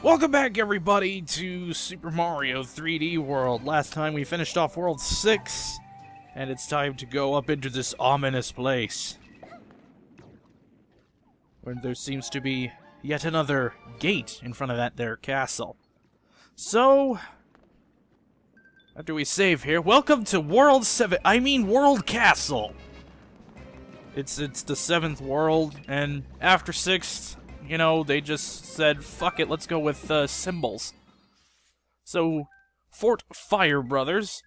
Welcome back, everybody, to Super Mario 3D World. Last time we finished off World 6, and it's time to go up into this ominous place, where there seems to be yet another gate in front of that there castle. So, after we save here, welcome to World Castle! It's the 7th world, and after 6th, you know, they just said, fuck it, let's go with symbols. So, Fort Fire Brothers.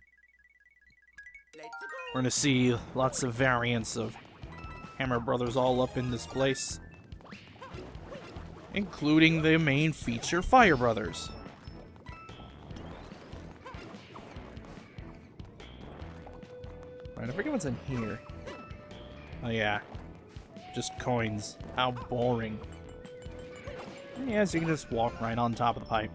We're gonna see lots of variants of Hammer Brothers all up in this place, including the main feature, Fire Brothers. Right, I forget what's in here. Oh yeah, just coins. How boring. Yeah, so you can just walk right on top of the pipe.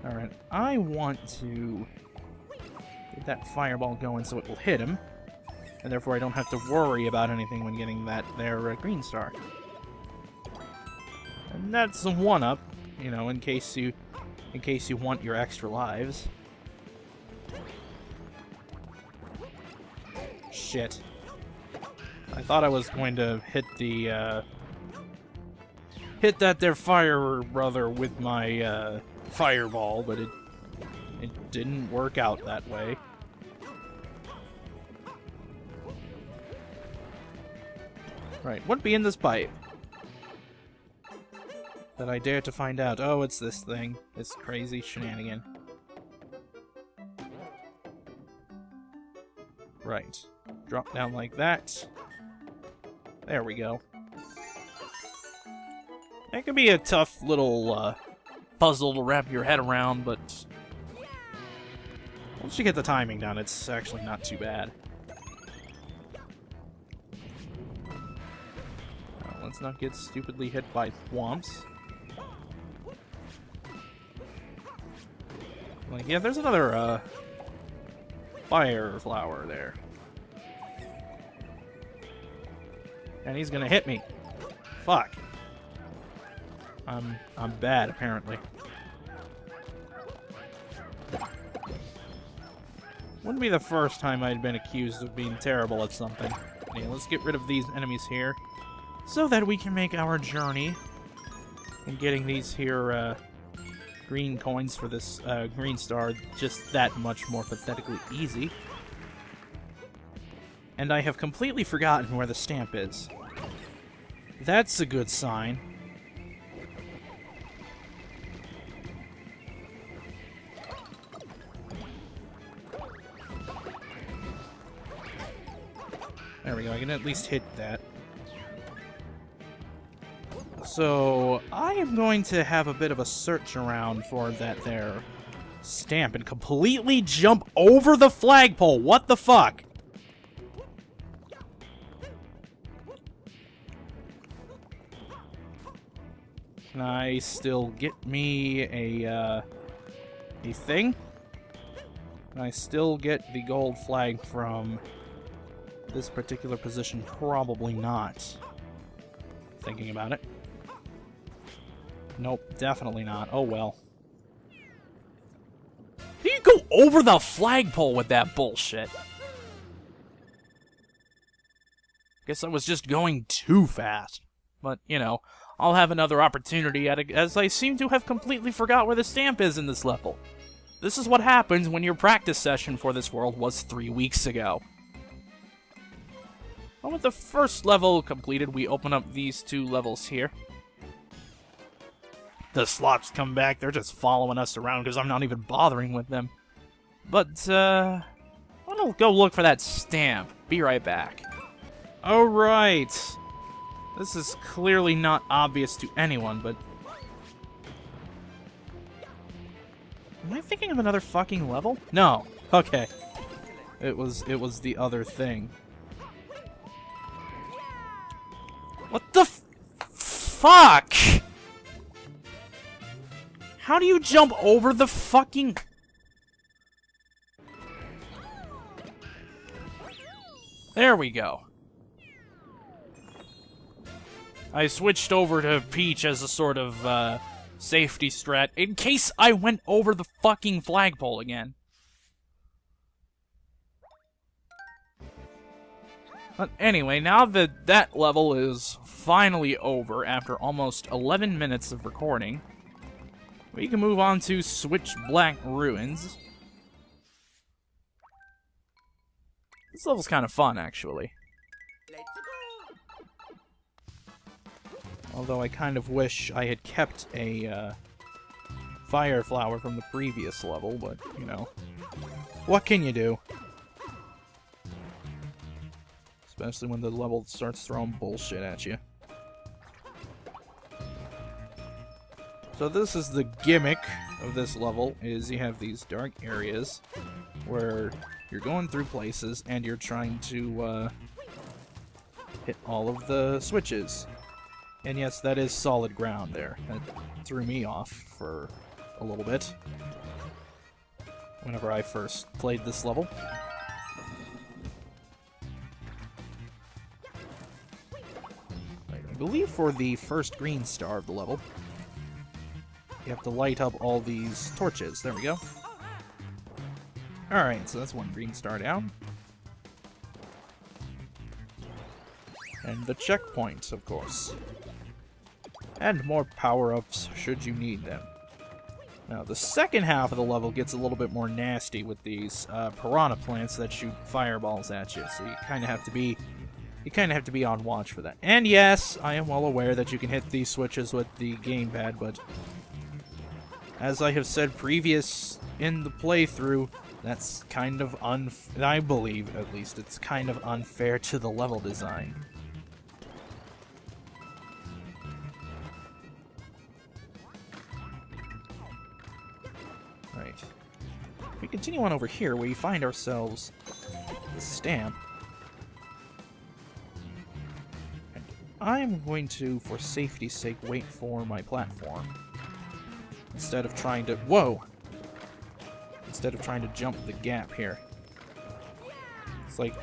Alright, I want to get that fireball going so it will hit him, and therefore I don't have to worry about anything when getting that there green star. And that's a one-up, you know, in case you want your extra lives. Shit. I thought I was going to hit the, hit that there fire brother with my, fireball, but it didn't work out that way. Right, what be in this pipe? That I dare to find out. Oh, it's this thing. This crazy shenanigan. Right. Drop down like that. There we go. It could be a tough little puzzle to wrap your head around, but once you get the timing down, it's actually not too bad. Let's not get stupidly hit by thwomps. Like, yeah, there's another fire flower there. And he's gonna hit me. Fuck. I'm bad, apparently. Wouldn't be the first time I'd been accused of being terrible at something. Okay, let's get rid of these enemies here, so that we can make our journey in getting these here green coins for this green star just that much more pathetically easy. And I have completely forgotten where the stamp is. That's a good sign. There we go, I can at least hit that. So, I am going to have a bit of a search around for that there stamp and completely jump over the flagpole. What the fuck? Can I still get me a thing? Can I still get the gold flag from this particular position? Probably not. Thinking about it. Nope, definitely not. Oh well. You go over the flagpole with that bullshit. Guess I was just going too fast. But, you know, I'll have another opportunity at it, as I seem to have completely forgot where the stamp is in this level. This is what happens when your practice session for this world was 3 weeks ago. Well, with the first level completed, we open up these 2 levels here. The slots come back, they're just following us around because I'm not even bothering with them. But, I'm gonna go look for that stamp. Be right back. Alright. This is clearly not obvious to anyone, but... Am I thinking of another fucking level? No. Okay. It was the other thing. What the fuck? How do you jump over the fucking... There we go. I switched over to Peach as a sort of, safety strat in case I went over the fucking flagpole again. But anyway, now that that level is finally over after almost 11 minutes of recording, we can move on to Switchblack Ruins. This level's kind of fun, actually. Although I kind of wish I had kept a fire flower from the previous level, but, you know, what can you do? Especially when the level starts throwing bullshit at you. So this is the gimmick of this level, is you have these dark areas where you're going through places and you're trying to hit all of the switches. And yes, that is solid ground there. That threw me off for a little bit whenever I first played this level. I believe for the first green star of the level, you have to light up all these torches. There we go. Alright, so that's one green star down. And the checkpoint, of course. And more power-ups should you need them. Now, the second half of the level gets a little bit more nasty with these piranha plants that shoot fireballs at you, so you kind of have to be on watch for that. And yes, I am well aware that you can hit these switches with the gamepad, but as I have said previous in the playthrough, that's kind of I believe, at least, it's kind of unfair to the level design. Right. We continue on over here, where you find ourselves the stamp. And I'm going to, for safety's sake, wait for my platform. Instead of trying to... Whoa! Instead of trying to jump the gap here. It's like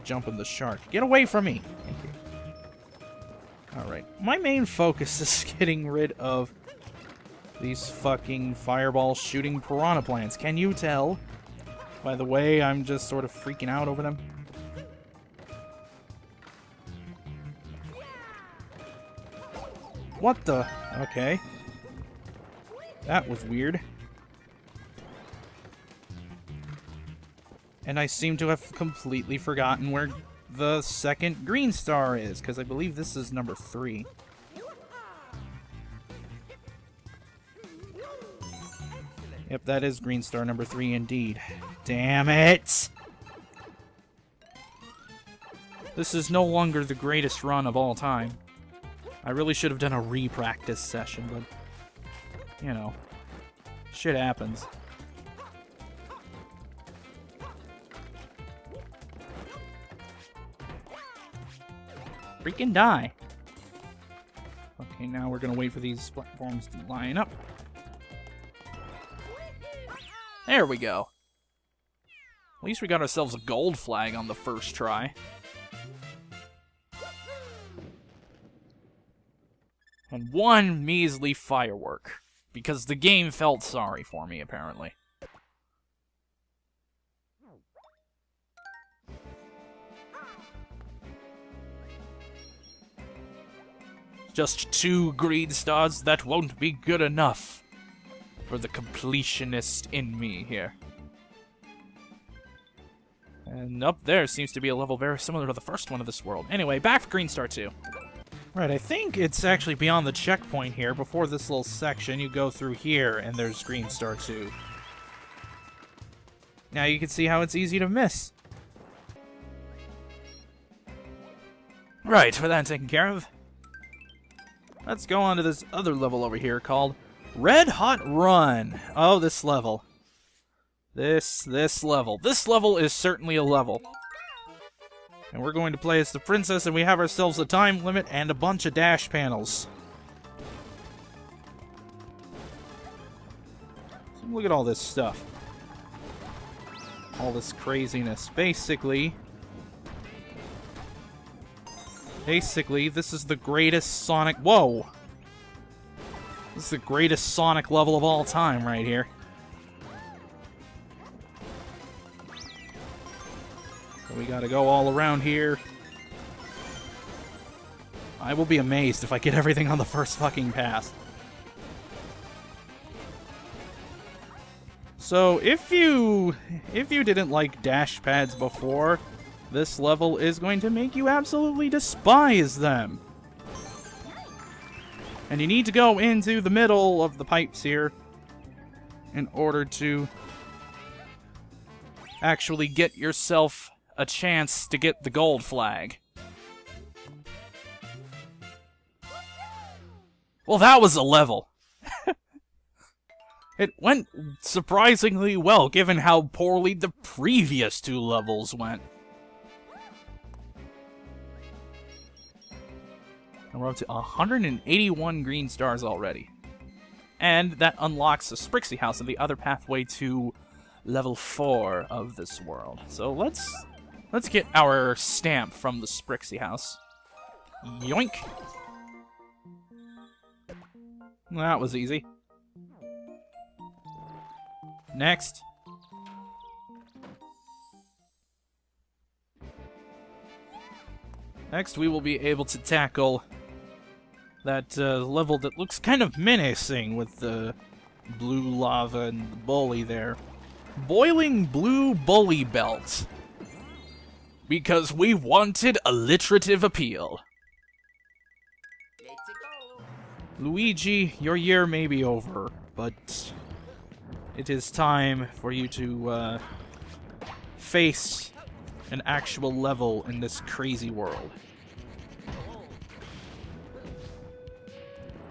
jumping the shark. Get away from me! Thank you. Alright. My main focus is getting rid of these fucking fireball shooting piranha plants. Can you tell? By the way, I'm just sort of freaking out over them. What the? Okay. That was weird. And I seem to have completely forgotten where the second green star is, because I believe this is number 3. Yep, that is green star number 3 indeed. Damn it! This is no longer the greatest run of all time. I really should have done a re-practice session, but, you know, shit happens. Freaking die. Okay, now we're gonna wait for these platforms to line up. There we go. At least we got ourselves a gold flag on the first try. And one measly firework. Because the game felt sorry for me, apparently. Just 2 green stars, that won't be good enough for the completionist in me here. And up there seems to be a level very similar to the first one of this world. Anyway, back for green star 2. Right, I think it's actually beyond the checkpoint here. Before this little section, you go through here, and there's green star 2. Now you can see how it's easy to miss. Right, with that taken care of, let's go on to this other level over here called Red Hot Run. Oh, this level. This level. This level is certainly a level. And we're going to play as the princess, and we have ourselves a time limit and a bunch of dash panels. So look at all this stuff. All this craziness. Basically, Basically, this is the greatest Sonic... Whoa! This is the greatest Sonic level of all time right here. So we gotta go all around here. I will be amazed if I get everything on the first fucking pass. So, if you didn't like dash pads before, this level is going to make you absolutely despise them. And you need to go into the middle of the pipes here in order to actually get yourself a chance to get the gold flag. Well, that was a level. It went surprisingly well, given how poorly the previous 2 levels went. And we're up to 181 green stars already. And that unlocks the Sprixie House and the other pathway to level 4 of this world. So let's get our stamp from the Sprixie House. Yoink! That was easy. Next. Next, we will be able to tackle that level that looks kind of menacing with the blue lava and the bully there. Boiling Blue Bully Belt. Because we wanted alliterative appeal. Luigi, your year may be over, but it is time for you to face an actual level in this crazy world.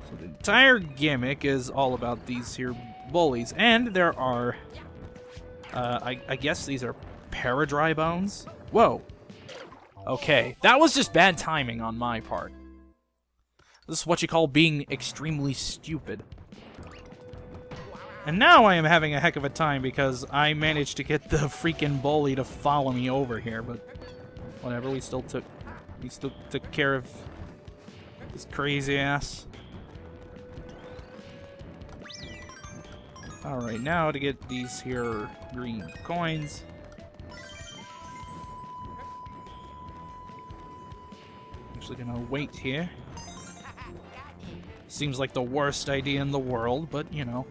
So the entire gimmick is all about these here bullies, and there are, I guess these are Paradry Bones? Whoa. Okay, that was just bad timing on my part. This is what you call being extremely stupid. And now I am having a heck of a time because I managed to get the freaking bully to follow me over here, but whatever, we still took care of this crazy ass. Alright, now to get these here green coins. Actually gonna wait here. Seems like the worst idea in the world, but you know.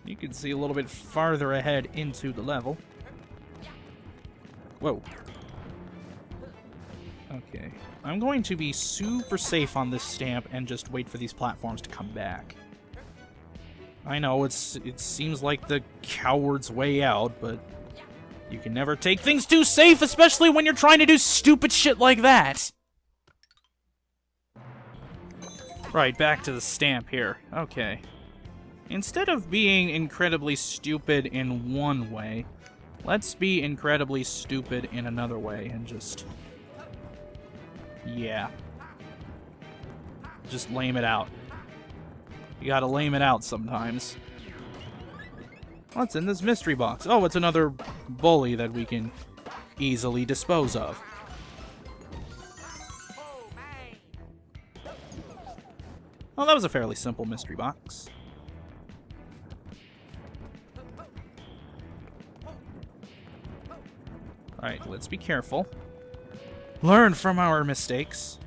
You can see a little bit farther ahead into the level. Whoa. Okay. I'm going to be super safe on this stamp and just wait for these platforms to come back. I know, it seems like the coward's way out, but you can never take things too safe, especially when you're trying to do stupid shit like that. Right, back to the stamp here. Okay. Instead of being incredibly stupid in one way, let's be incredibly stupid in another way and just... yeah. Just lame it out. You gotta lame it out sometimes. What's in this mystery box? Oh, it's another bully that we can easily dispose of. Oh, that was a fairly simple mystery box. Alright, let's be careful. Learn from our mistakes.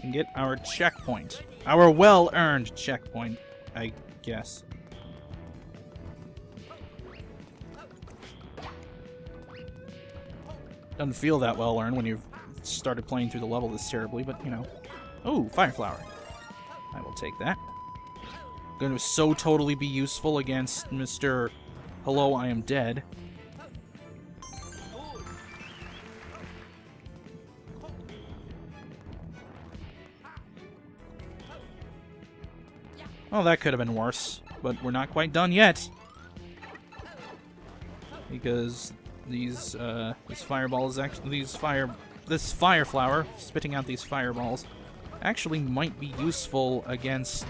And get our checkpoint. Our well-earned checkpoint, I guess. Doesn't feel that well-earned when you've started playing through the level this terribly, but, you know. Ooh, Fire Flower. I will take that. Going to so totally be useful against Mr. Hello, I am dead. Oh, that could have been worse, but we're not quite done yet. Because these fireballs actually, this fire flower spitting out these fireballs actually might be useful against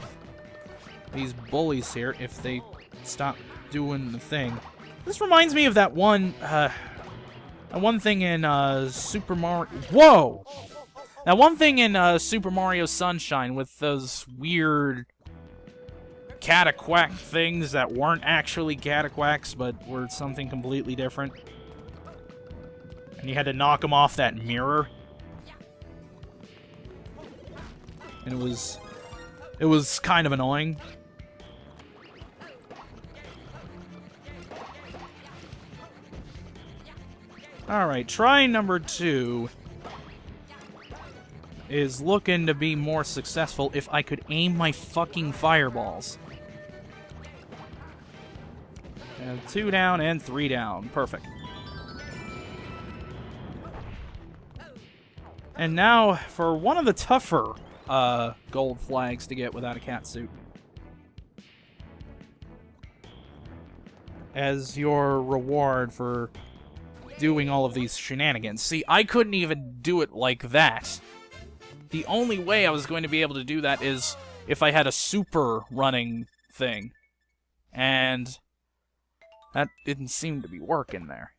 these bullies here if they stop doing the thing. This reminds me of that one, And one thing in Super Mario... Whoa! Now, one thing in Super Mario Sunshine with those weird cataquack things that weren't actually cataquacks, but were something completely different. And you had to knock them off that mirror. And it was kind of annoying. Alright, try number 2 is looking to be more successful if I could aim my fucking fireballs. And 2 down and 3 down. Perfect. And now for one of the tougher gold flags to get without a catsuit. As your reward for doing all of these shenanigans. See, I couldn't even do it like that. The only way I was going to be able to do that is if I had a super running thing. And that didn't seem to be working there.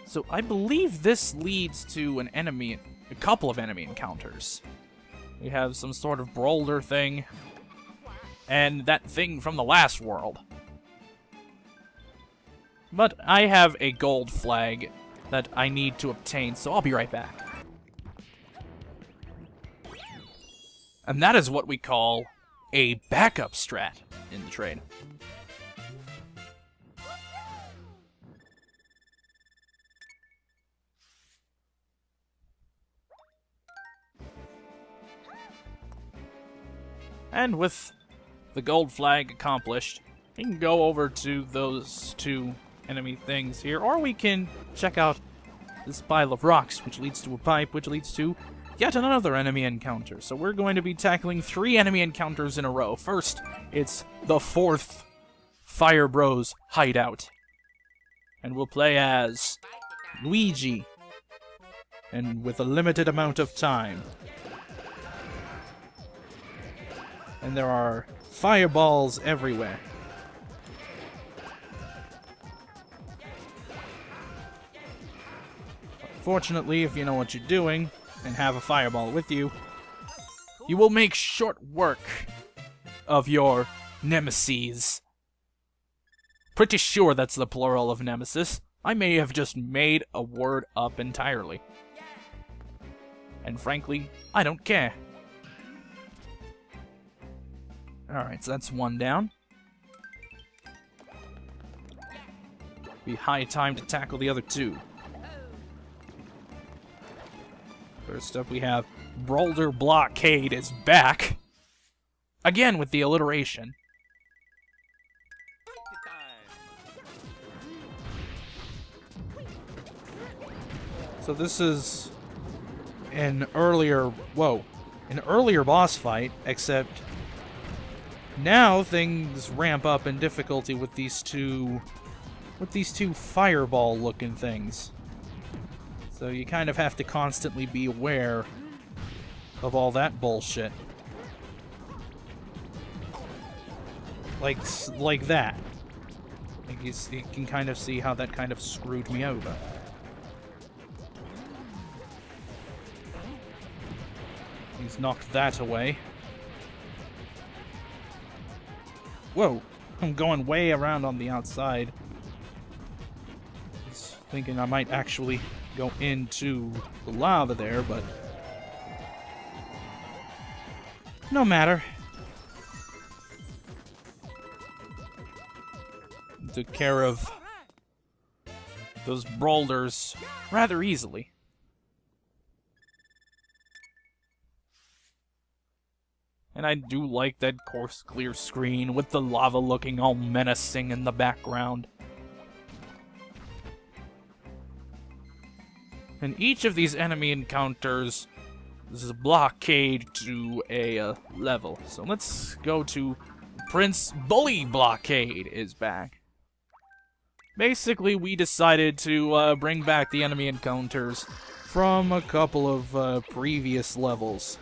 So I believe this leads to a couple of enemy encounters. We have some sort of Brolder thing, and that thing from the last world. But I have a gold flag that I need to obtain, so I'll be right back. And that is what we call a backup strat in the trade. And with the gold flag accomplished, we can go over to those 2 enemy things here, or we can check out this pile of rocks, which leads to a pipe, which leads to yet another enemy encounter. So we're going to be tackling 3 enemy encounters in a row. First, it's the 4th Fire Bros Hideout. And we'll play as Luigi, and with a limited amount of time. And there are fireballs everywhere. Fortunately, if you know what you're doing, and have a fireball with you, you will make short work of your nemesis. Pretty sure that's the plural of nemesis. I may have just made a word up entirely. And frankly, I don't care. Alright, so that's 1 down. Be high time to tackle the other 2. First up we have Brolder Blockade is back. Again with the alliteration. So this is an earlier boss fight, except now things ramp up in difficulty with these two fireball-looking things. So you kind of have to constantly be aware of all that bullshit. Like that. Like you can kind of see how that kind of screwed me over. He's knocked that away. Whoa! I'm going way around on the outside. I was thinking I might actually go into the lava there, but no matter. Took care of those Brolders rather easily. And I do like that coarse, clear screen with the lava looking all menacing in the background. And each of these enemy encounters is a blockade to a level. So let's go to Prince Bully Blockade is back. Basically, we decided to bring back the enemy encounters from a couple of previous levels.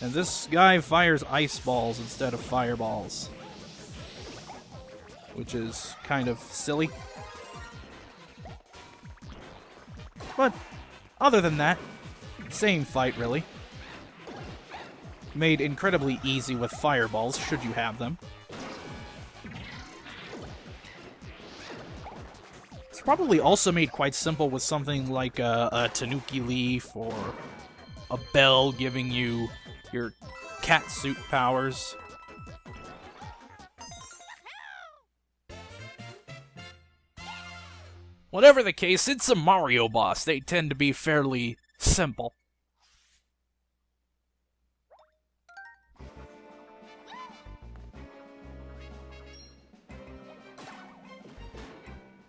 And this guy fires ice balls instead of fireballs, which is kind of silly. But other than that, same fight, really. Made incredibly easy with fireballs, should you have them. It's probably also made quite simple with something like a Tanuki leaf or a bell giving you your cat suit powers. Whatever the case, it's a Mario boss. They tend to be fairly simple.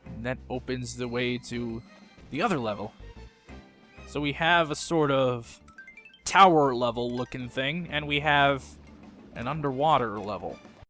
And that opens the way to the other level. So we have a sort of tower level looking thing, and we have an underwater level.